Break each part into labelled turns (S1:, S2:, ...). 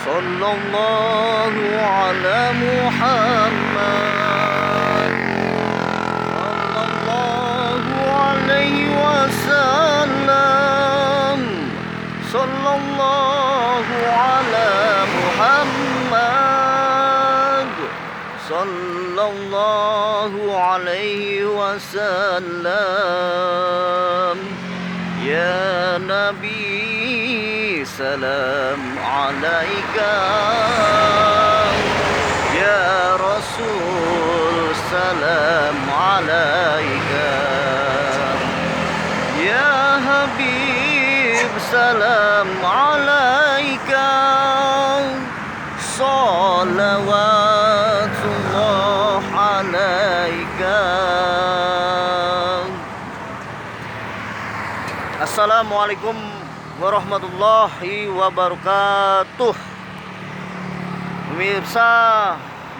S1: Sallallahu ala Muhammad. Sallallahu alaihi wasallam. Sallallahu ala Muhammad. Sallallahu alaihi wasallam. Ya Nabi, salam alaika. Ya Rasul, salam alaika. Ya Habib, salam alaika. Salawatullah alaika. Assalamualaikum warahmatullahi wabarakatuh. Pemirsa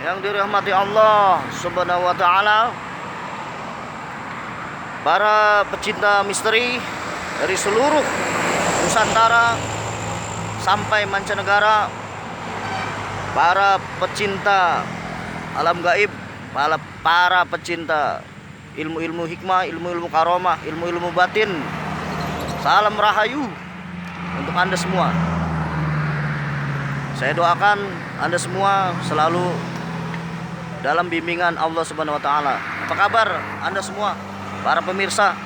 S1: yang dirahmati Allah Subhanahu wa taala, para pecinta misteri dari seluruh Nusantara sampai mancanegara, para pecinta alam gaib, para pecinta ilmu-ilmu hikmah, ilmu-ilmu karomah, ilmu-ilmu batin, salam rahayu untuk Anda semua. Saya doakan Anda semua selalu dalam bimbingan Allah Subhanahu wa taala. Apa kabar Anda semua, para pemirsa?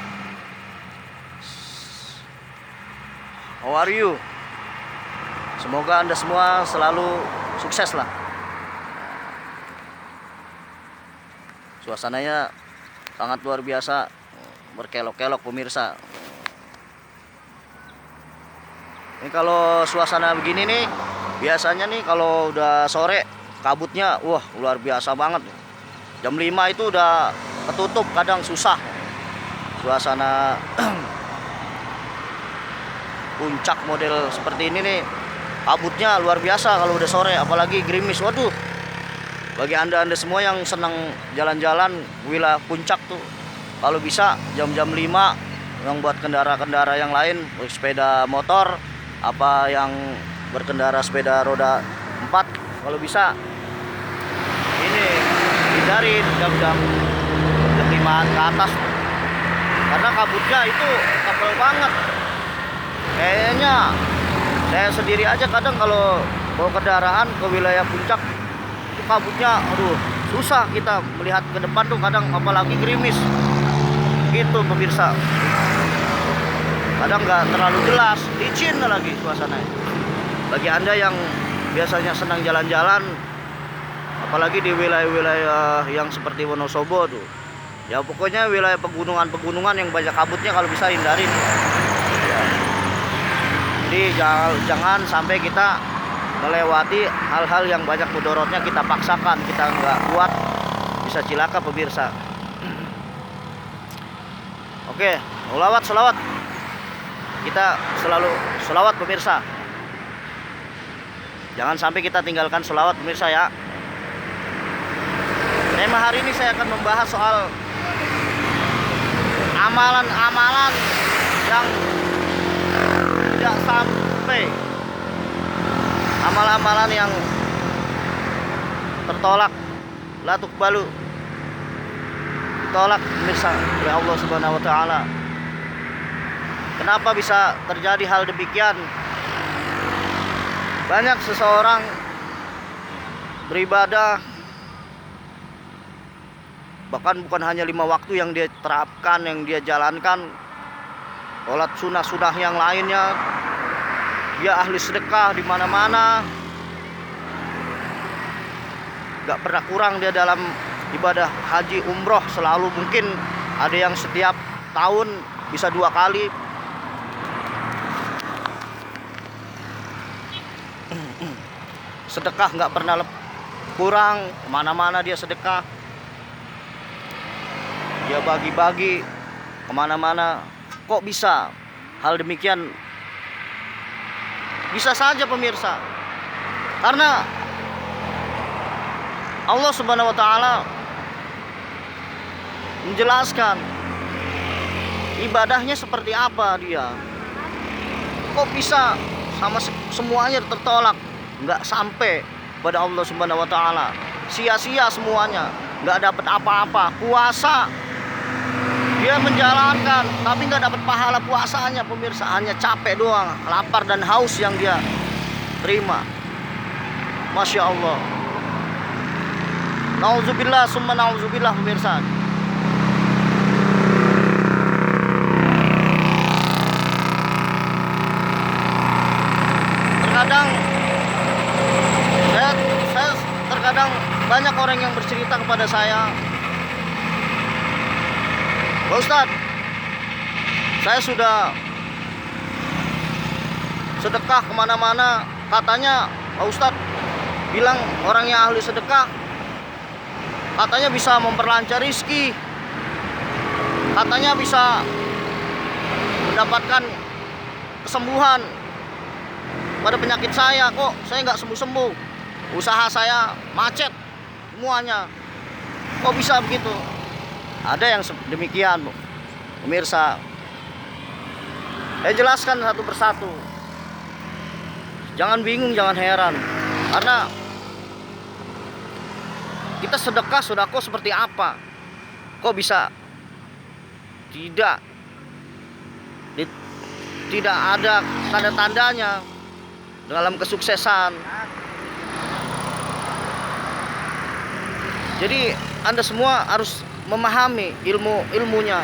S1: How are you? Semoga Anda semua selalu sukses lah. Suasananya sangat luar biasa, berkelok-kelok pemirsa. Ini kalau suasana begini nih, biasanya nih kalau udah sore kabutnya, wah luar biasa banget. Jam 5 itu udah ketutup, kadang susah. Suasana puncak model seperti ini nih, kabutnya luar biasa kalau udah sore, apalagi gerimis. Waduh, bagi anda semua yang senang jalan-jalan wilayah puncak tuh, kalau bisa jam-jam 5, yang buat kendara-kendara yang lain, sepeda motor, apa yang berkendara sepeda roda 4, kalau bisa ini hindari jam-jam 5-an ke atas, karena kabutnya itu tebal banget. Kayaknya saya sendiri aja kadang kalau bawa kendaraan ke wilayah puncak itu kabutnya, aduh, susah kita melihat ke depan tuh kadang, apalagi gerimis gitu pemirsa. Kadang nggak terlalu jelas, licin lagi suasananya. Bagi anda yang biasanya senang jalan-jalan, apalagi di wilayah-wilayah yang seperti Wonosobo tuh, ya pokoknya wilayah pegunungan yang banyak kabutnya, kalau bisa hindarin ya. Jadi jangan sampai kita melewati hal-hal yang banyak mudorotnya, kita paksakan, kita nggak kuat, bisa cilaka pemirsa. Oke, selawat. Kita selalu selawat pemirsa. Jangan sampai kita tinggalkan selawat pemirsa ya. Tema hari ini saya akan membahas soal amalan-amalan yang tidak sampai, amalan-amalan yang tertolak, la tuqbalu, ditolak pemirsa oleh Allah Subhanahu wa taala. Kenapa bisa terjadi hal demikian? Banyak seseorang beribadah, bahkan bukan hanya 5 waktu yang dia terapkan, yang dia jalankan, sholat sunnah yang lainnya, dia ahli sedekah di mana-mana, gak pernah kurang dia dalam ibadah haji umroh, selalu, mungkin ada yang setiap tahun bisa 2 kali. Sedekah nggak pernah kurang, kemana-mana dia sedekah, dia bagi-bagi kemana-mana. Kok bisa hal demikian? Bisa saja pemirsa, karena Allah Subhanahu wa taala menjelaskan ibadahnya seperti apa dia. Kok bisa sama semuanya tertolak? nggak sampai pada Allah Subhanahu wa taala. Sia-sia semuanya, nggak dapat apa-apa. Puasa dia menjalankan tapi nggak dapat pahala puasanya pemirsa, hanya capek doang, lapar dan haus yang dia terima. Masya Allah. Nauzubillah summa nauzubillah pemirsa. Terkadang banyak orang yang bercerita kepada saya, Pak Ustadz, saya sudah sedekah kemana-mana, katanya Pak Ustadz bilang orang yang ahli sedekah katanya bisa memperlancar rizki, katanya bisa mendapatkan kesembuhan pada penyakit saya. Kok saya nggak sembuh-sembuh, usaha saya macet semuanya, kok bisa begitu? Ada yang demikian, Bu. Pemirsa, saya jelaskan satu persatu. Jangan bingung, jangan heran, karena kita sedekah sodako seperti apa, kok bisa tidak ada tanda-tandanya dalam kesuksesan. Jadi Anda semua harus memahami ilmunya.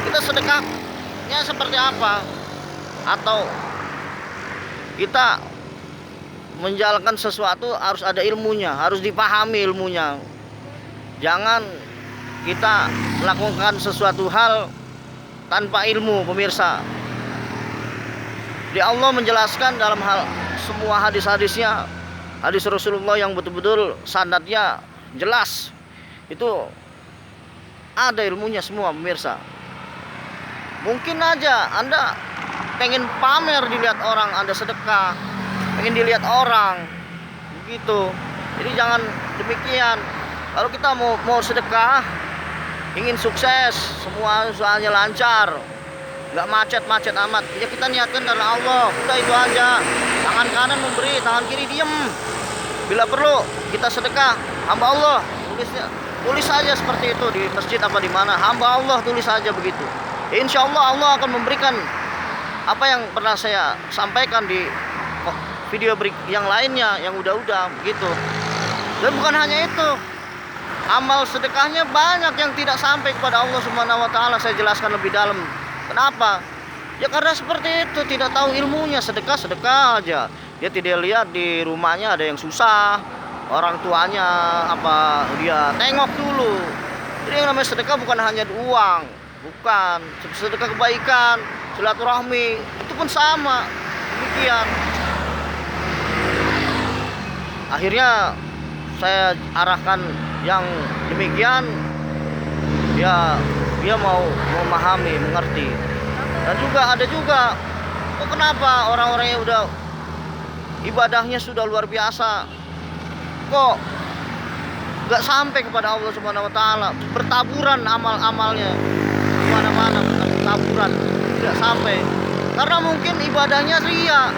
S1: Kita sedekahnya seperti apa, atau kita menjalankan sesuatu harus ada ilmunya, harus dipahami ilmunya. Jangan kita melakukan sesuatu hal tanpa ilmu, pemirsa. Di Allah menjelaskan dalam hal semua hadis-hadisnya, hadis Rasulullah yang betul-betul sanadnya jelas, itu ada ilmunya semua, pemirsa. Mungkin aja Anda pengen pamer dilihat orang Anda sedekah, pengen dilihat orang begitu. Jadi jangan demikian. Kalau kita mau sedekah, ingin sukses, semua usahanya lancar, nggak macet-macet amat, ya kita niatkan karena Allah, udah itu aja. Tangan kanan memberi, tangan kiri diem. Bila perlu kita sedekah, hamba Allah, tulis saja seperti itu di masjid apa di mana, hamba Allah, tulis saja begitu. Insya Allah Allah akan memberikan apa yang pernah saya sampaikan di video yang lainnya, yang udah begitu. Dan bukan hanya itu, amal sedekahnya banyak yang tidak sampai kepada Allah Subhanahu wa taala. Saya jelaskan lebih dalam. Kenapa? Ya karena seperti itu, tidak tahu ilmunya. Sedekah aja. Dia tidak lihat di rumahnya ada yang susah, orang tuanya apa, dia tengok dulu. Jadi yang namanya sedekah bukan hanya uang, bukan. Sedekah kebaikan, silaturahmi, itu pun sama. Demikian. Akhirnya saya arahkan yang demikian, dia mau memahami, mengerti. Dan juga ada juga, kok kenapa orang-orang yang udah ibadahnya sudah luar biasa, kok nggak sampai kepada Allah Subhanahu wa taala? Bertaburan amal-amalnya kemana-mana, bertaburan, tidak sampai. Karena mungkin ibadahnya ria,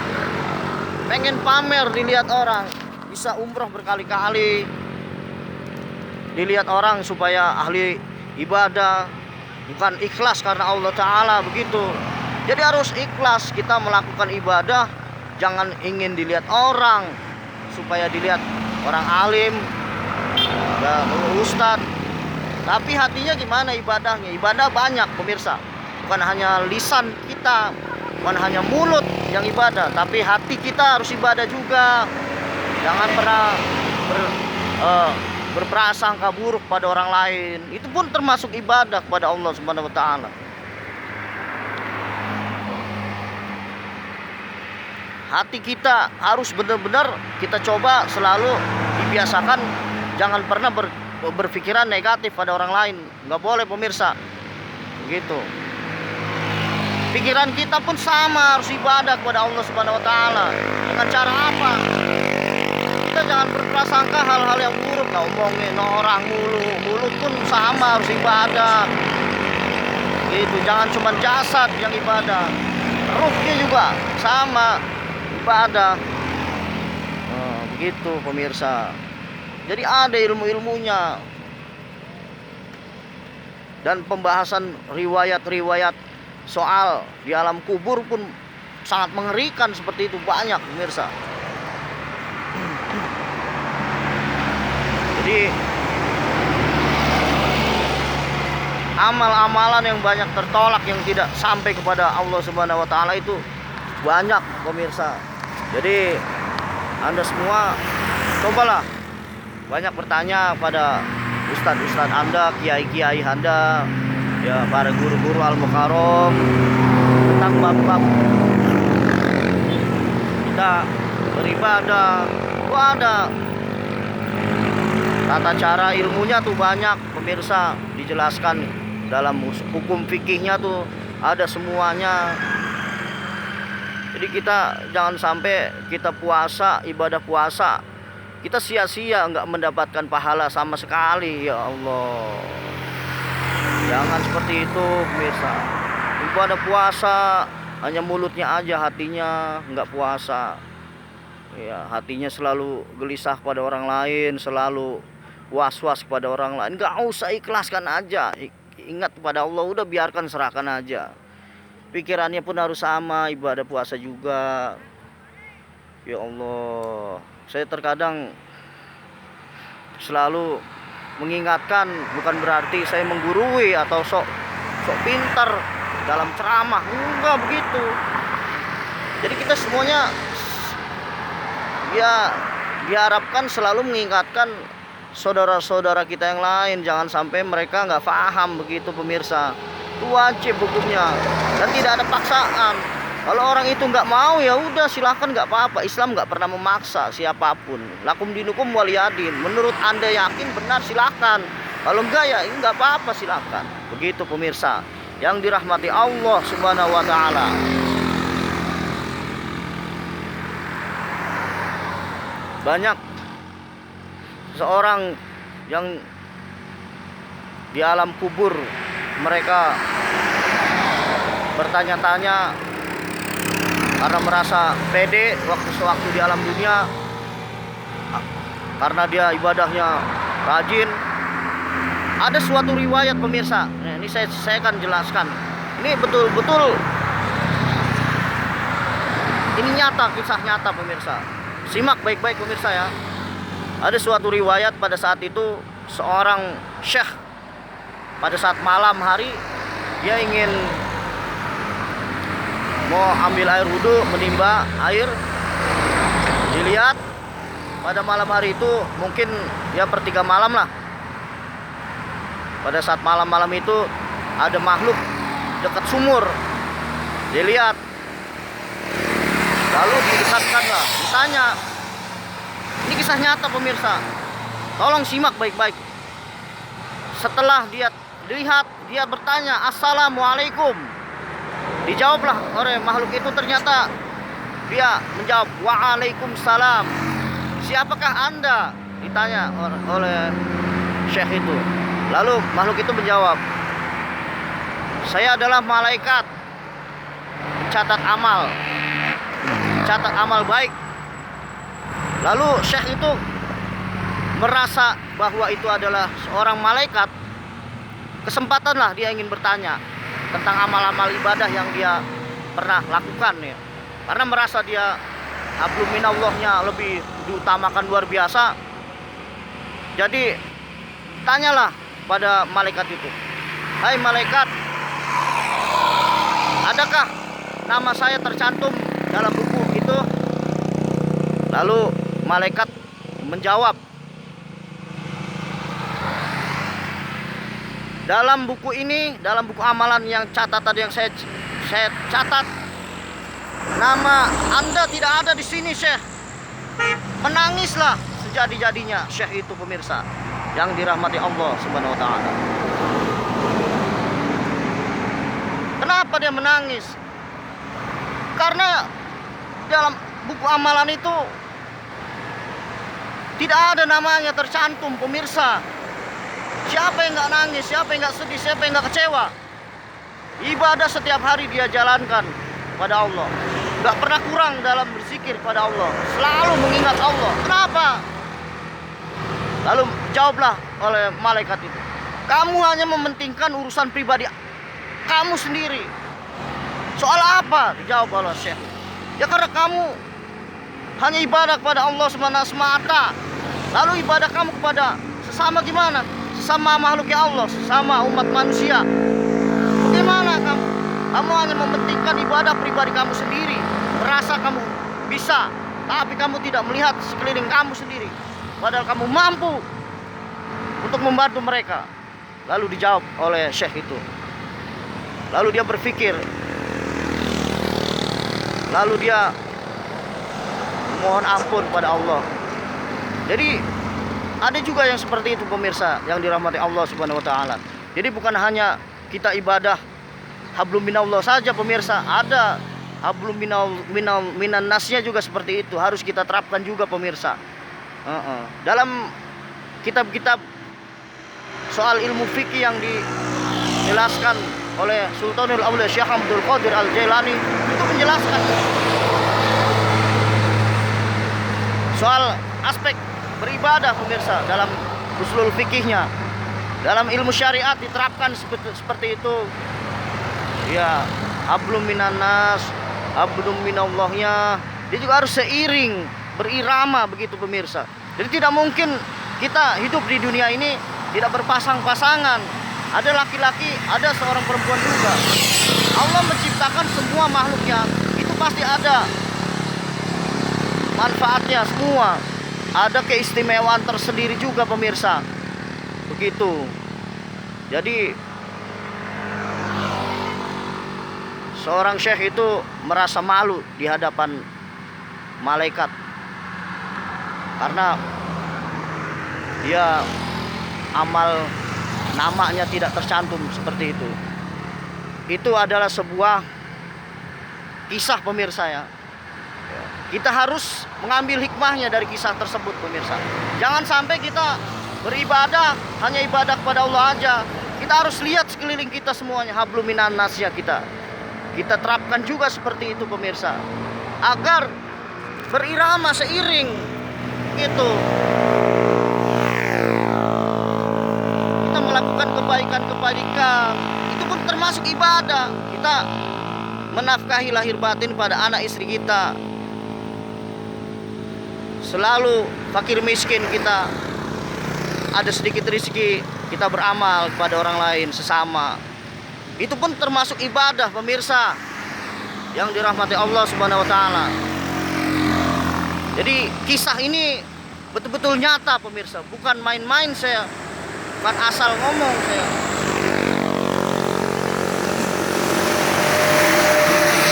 S1: pengen pamer dilihat orang, bisa umroh berkali-kali, dilihat orang supaya ahli ibadah, bukan ikhlas karena Allah Ta'ala, begitu. Jadi harus ikhlas kita melakukan ibadah, jangan ingin dilihat orang supaya dilihat orang alim, ustadz. Tapi hatinya gimana ibadahnya? Ibadah banyak, pemirsa, bukan hanya lisan kita, bukan hanya mulut yang ibadah, tapi hati kita harus ibadah juga. Jangan pernah berprasangka buruk pada orang lain. Itu pun termasuk ibadah kepada Allah Subhanahu wa taala. Hati kita harus benar-benar kita coba selalu dibiasakan, jangan pernah berpikiran negatif pada orang lain. Nggak boleh, pemirsa. Begitu. Pikiran kita pun sama, harus ibadah kepada Allah Subhanahu wa taala. Dengan cara apa? Kita jangan berprasangka hal-hal yang buruk, ngomongin orang mulut pun sama, harus ibadah. Gitu, jangan cuma jasad yang ibadah, ruhnya juga sama ibadah. Begitu pemirsa. Jadi ada ilmu-ilmunya. Dan pembahasan riwayat-riwayat soal di alam kubur pun sangat mengerikan, seperti itu banyak pemirsa. Jadi amal-amalan yang banyak tertolak, yang tidak sampai kepada Allah Subhanahu wa taala itu banyak pemirsa. Jadi Anda semua cobalah banyak bertanya pada ustadz-ustadz Anda, kiai-kiai Anda, ya para guru-guru al-mukarram tentang bab-bab kita beribadah. Ada tata cara ilmunya tuh banyak pemirsa, dijelaskan dalam hukum fikihnya tuh ada semuanya. Jadi kita jangan sampai kita puasa, ibadah puasa kita sia-sia, nggak mendapatkan pahala sama sekali. Ya Allah, jangan seperti itu pemirsa. Ibadah puasa hanya mulutnya aja, hatinya nggak puasa. Ya, hatinya selalu gelisah kepada orang lain, selalu was-was kepada orang lain. Nggak usah, ikhlaskan aja. Ingat kepada Allah, udah biarkan, serahkan aja. Pikirannya pun harus sama, ibadah puasa juga. Ya Allah, saya terkadang selalu mengingatkan, bukan berarti saya menggurui atau sok pintar dalam ceramah, enggak begitu. Jadi kita semuanya ya diharapkan selalu mengingatkan saudara-saudara kita yang lain, jangan sampai mereka nggak paham begitu pemirsa. Itu wajib hukumnya dan tidak ada paksaan. Kalau orang itu nggak mau, ya udah silahkan, nggak apa-apa. Islam nggak pernah memaksa siapapun. Lakum dinukum waliyadin. Menurut Anda yakin benar, silahkan. Kalau enggak ya nggak apa-apa, silahkan. Begitu pemirsa yang dirahmati Allah Subhanahu wa taala. Banyak seorang yang di alam kubur mereka bertanya-tanya karena merasa pede waktu di alam dunia, karena dia ibadahnya rajin. Ada suatu riwayat pemirsa, ini saya akan jelaskan. Ini betul-betul, ini nyata, kisah nyata pemirsa. Simak baik-baik pemirsa ya. Ada suatu riwayat, pada saat itu seorang syekh pada saat malam hari dia ingin mau ambil air wudhu, menimba air. Dilihat pada malam hari itu mungkin ya per 3 malam lah. Pada saat malam-malam itu ada makhluk dekat sumur. Dilihat, lalu didekatkan lah, ditanya. Ini kisah nyata pemirsa, tolong simak baik-baik. Setelah dia lihat, dia bertanya, "Assalamualaikum." Dijawablah oleh makhluk itu, ternyata dia menjawab, "Waalaikumsalam." "Siapakah Anda?" ditanya oleh syekh itu. Lalu makhluk itu menjawab, "Saya adalah malaikat catat amal baik." Lalu syekh itu merasa bahwa itu adalah seorang malaikat. Kesempatanlah dia ingin bertanya tentang amal-amal ibadah yang dia pernah lakukan ya. Karena merasa dia hablum minallahnya lebih diutamakan luar biasa. Jadi tanyalah pada malaikat itu, "Hai malaikat, adakah nama saya tercantum dalam buku itu?" Lalu malaikat menjawab, "Dalam buku ini, dalam buku amalan yang catatan yang saya catat, nama Anda tidak ada di sini, Syekh." Menangislah sejadi-jadinya Syekh itu pemirsa yang dirahmati Allah Subhanahu wa taala. Kenapa dia menangis? Karena dalam buku amalan itu tidak ada namanya tercantum pemirsa. Siapa yang nggak nangis, siapa yang nggak sedih, siapa yang nggak kecewa? Ibadah setiap hari dia jalankan pada Allah. Gak pernah kurang dalam berzikir pada Allah, selalu mengingat Allah. Kenapa? Lalu jawablah oleh malaikat itu, kamu hanya mementingkan urusan pribadi kamu sendiri. Soal apa? Dijawab oleh Syekh, ya karena kamu hanya ibadah kepada Allah semata. Lalu ibadah kamu kepada sesama gimana? Sesama makhluk ya Allah, sesama umat manusia. Bagaimana kamu? Kamu hanya mementingkan ibadah pribadi kamu sendiri, merasa kamu bisa, tapi kamu tidak melihat sekeliling kamu sendiri, padahal kamu mampu untuk membantu mereka. Lalu dijawab oleh Syekh itu. Lalu dia berpikir, lalu dia mohon ampun pada Allah. Jadi ada juga yang seperti itu pemirsa yang dirahmati Allah Subhanahu wa taala. Jadi bukan hanya kita ibadah hablum minallah saja pemirsa, ada hablum minan nasnya juga seperti itu, harus kita terapkan juga pemirsa. Dalam kitab-kitab soal ilmu fikih yang dijelaskan oleh Sultanul Aulia Syekh Abdul Qadir Al-Jailani, itu menjelaskan soal aspek beribadah pemirsa dalam usul fikihnya. Dalam ilmu syariat diterapkan seperti itu. Ya, hablum minannas, hablum minallahnya, dia juga harus seiring, berirama begitu pemirsa. Jadi tidak mungkin kita hidup di dunia ini tidak berpasang-pasangan. Ada laki-laki, ada seorang perempuan juga. Allah menciptakan semua makhluknya, itu pasti ada manfaatnya semua. Ada keistimewaan tersendiri juga pemirsa. Begitu. Jadi seorang syekh itu merasa malu di hadapan malaikat karena dia amal namanya tidak tercantum seperti itu. Itu adalah sebuah kisah pemirsa ya. Kita harus mengambil hikmahnya dari kisah tersebut pemirsa. Jangan sampai kita beribadah hanya ibadah kepada Allah aja. Kita harus lihat sekeliling kita semuanya, hablum minan nasya kita. Kita terapkan juga seperti itu pemirsa, agar berirama seiring gitu. Kita melakukan kebaikan itu pun termasuk ibadah. Kita menafkahi lahir batin pada anak istri kita, selalu fakir miskin kita, ada sedikit rezeki kita beramal kepada orang lain sesama. Itu pun termasuk ibadah pemirsa yang dirahmati Allah Subhanahu wa taala. Jadi kisah ini betul-betul nyata pemirsa, bukan main-main saya, bukan asal ngomong saya.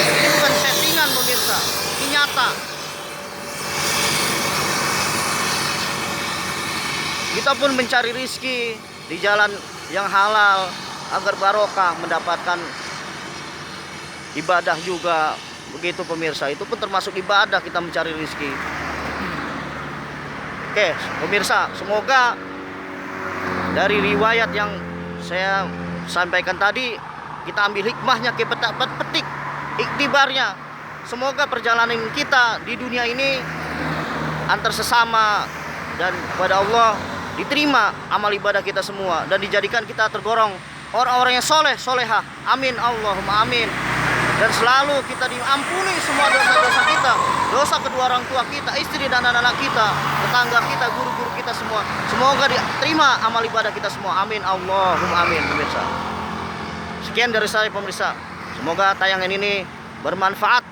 S1: Ini bukan settingan pemirsa, ini nyata. Kita pun mencari rizki di jalan yang halal agar barokah, mendapatkan ibadah juga. Begitu pemirsa, itu pun termasuk ibadah kita mencari rizki. Oke pemirsa, semoga dari riwayat yang saya sampaikan tadi kita ambil hikmahnya, kita petik iktibarnya. Semoga perjalanan kita di dunia ini antar sesama dan kepada Allah diterima amal ibadah kita semua dan dijadikan kita tergolong orang-orang yang soleh, solehah. Amin Allahumma amin. Dan selalu kita diampuni semua dosa-dosa kita, dosa kedua orang tua kita, istri dan anak-anak kita, tetangga kita, guru-guru kita semua. Semoga diterima amal ibadah kita semua. Amin Allahumma amin pemirsa. Sekian dari saya pemirsa. Semoga tayangan ini bermanfaat,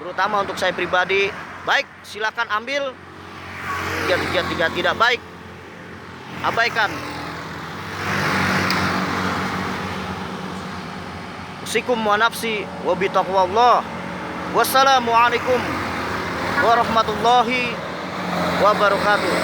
S1: terutama untuk saya pribadi. Baik, silakan ambil. Jika tidak baik, abaikan. Usikum wa nafsi wa bitaqwallah. Wassalamualaikum warahmatullahi wabarakatuh.